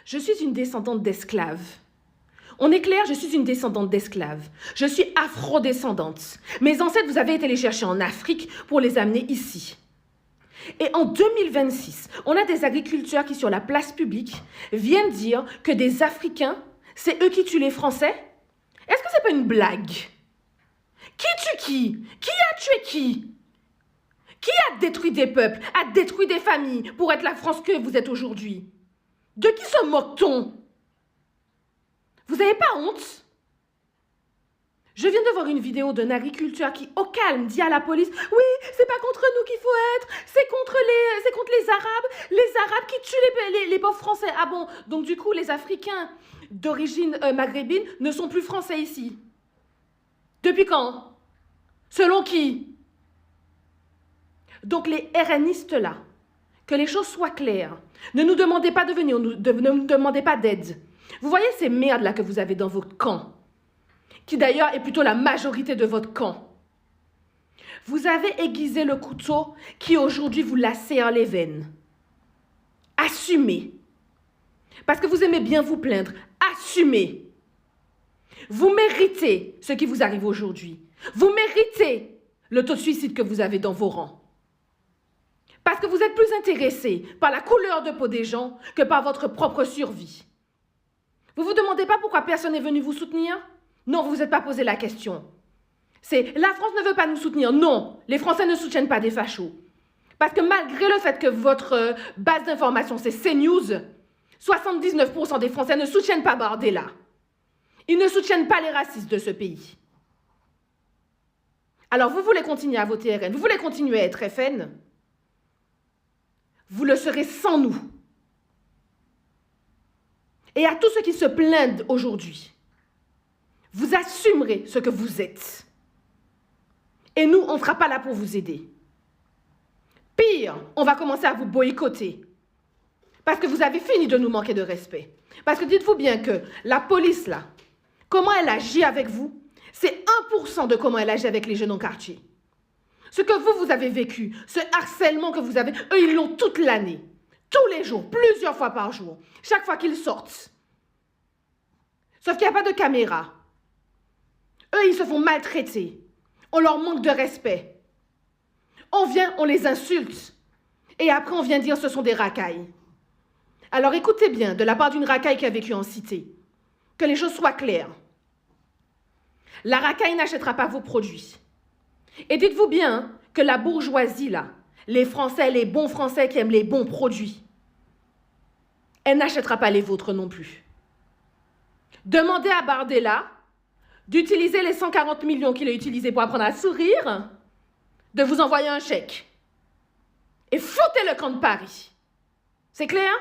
Je suis une descendante d'esclaves. On est clair, je suis une descendante d'esclaves. Je suis afro-descendante. Mes ancêtres, vous avez été les chercher en Afrique pour les amener ici. Et en 2026, on a des agriculteurs qui, sur la place publique, viennent dire que des Africains, c'est eux qui tuent les Français. Est-ce que c'est pas une blague? Qui tue qui? Qui a tué qui? Qui a détruit des peuples, a détruit des familles pour être la France que vous êtes aujourd'hui? De qui se moque-t-on? Vous n'avez pas honte? Je viens de voir une vidéo d'un agriculteur qui, au calme, dit à la police « Oui, c'est pas contre nous qu'il faut être, c'est contre les Arabes qui tuent les pauvres Français. » Ah bon, donc du coup, les Africains d'origine maghrébine ne sont plus Français ici. Depuis quand? Selon qui? Donc les RNistes là, que les choses soient claires, ne nous demandez pas de venir, ne nous demandez pas d'aide. Vous voyez ces merdes là que vous avez dans votre camp, qui d'ailleurs est plutôt la majorité de votre camp. Vous avez aiguisé le couteau qui aujourd'hui vous lacère les veines. Assumez. Parce que vous aimez bien vous plaindre. Assumez. Vous méritez ce qui vous arrive aujourd'hui. Vous méritez le taux de suicide que vous avez dans vos rangs. Parce que vous êtes plus intéressé par la couleur de peau des gens que par votre propre survie. Vous ne vous demandez pas pourquoi personne n'est venu vous soutenir? Non, vous ne vous êtes pas posé la question. C'est la France ne veut pas nous soutenir. Non, les Français ne soutiennent pas des fachos. Parce que malgré le fait que votre base d'information, c'est CNews, 79% des Français ne soutiennent pas Bardella. Ils ne soutiennent pas les racistes de ce pays. Alors vous voulez continuer à voter RN, vous voulez continuer à être FN? Vous le serez sans nous. Et à tous ceux qui se plaignent aujourd'hui, vous assumerez ce que vous êtes. Et nous, on ne sera pas là pour vous aider. Pire, on va commencer à vous boycotter. Parce que vous avez fini de nous manquer de respect. Parce que dites-vous bien que la police, là, comment elle agit avec vous, c'est 1% de comment elle agit avec les jeunes en quartier. Ce que vous avez vécu, ce harcèlement que vous avez, eux, ils l'ont toute l'année. Tous les jours, plusieurs fois par jour. Chaque fois qu'ils sortent. Sauf qu'il n'y a pas de caméra. Eux, ils se font maltraiter. On leur manque de respect. On vient, on les insulte. Et après, on vient dire ce sont des racailles. Alors écoutez bien, de la part d'une racaille qui a vécu en cité, que les choses soient claires. La racaille n'achètera pas vos produits. Et dites-vous bien que la bourgeoisie, là, les Français, les bons Français qui aiment les bons produits, elle n'achètera pas les vôtres non plus. Demandez à Bardella d'utiliser les 140 millions qu'il a utilisés pour apprendre à sourire, de vous envoyer un chèque. Et foutez le camp de Paris. C'est clair?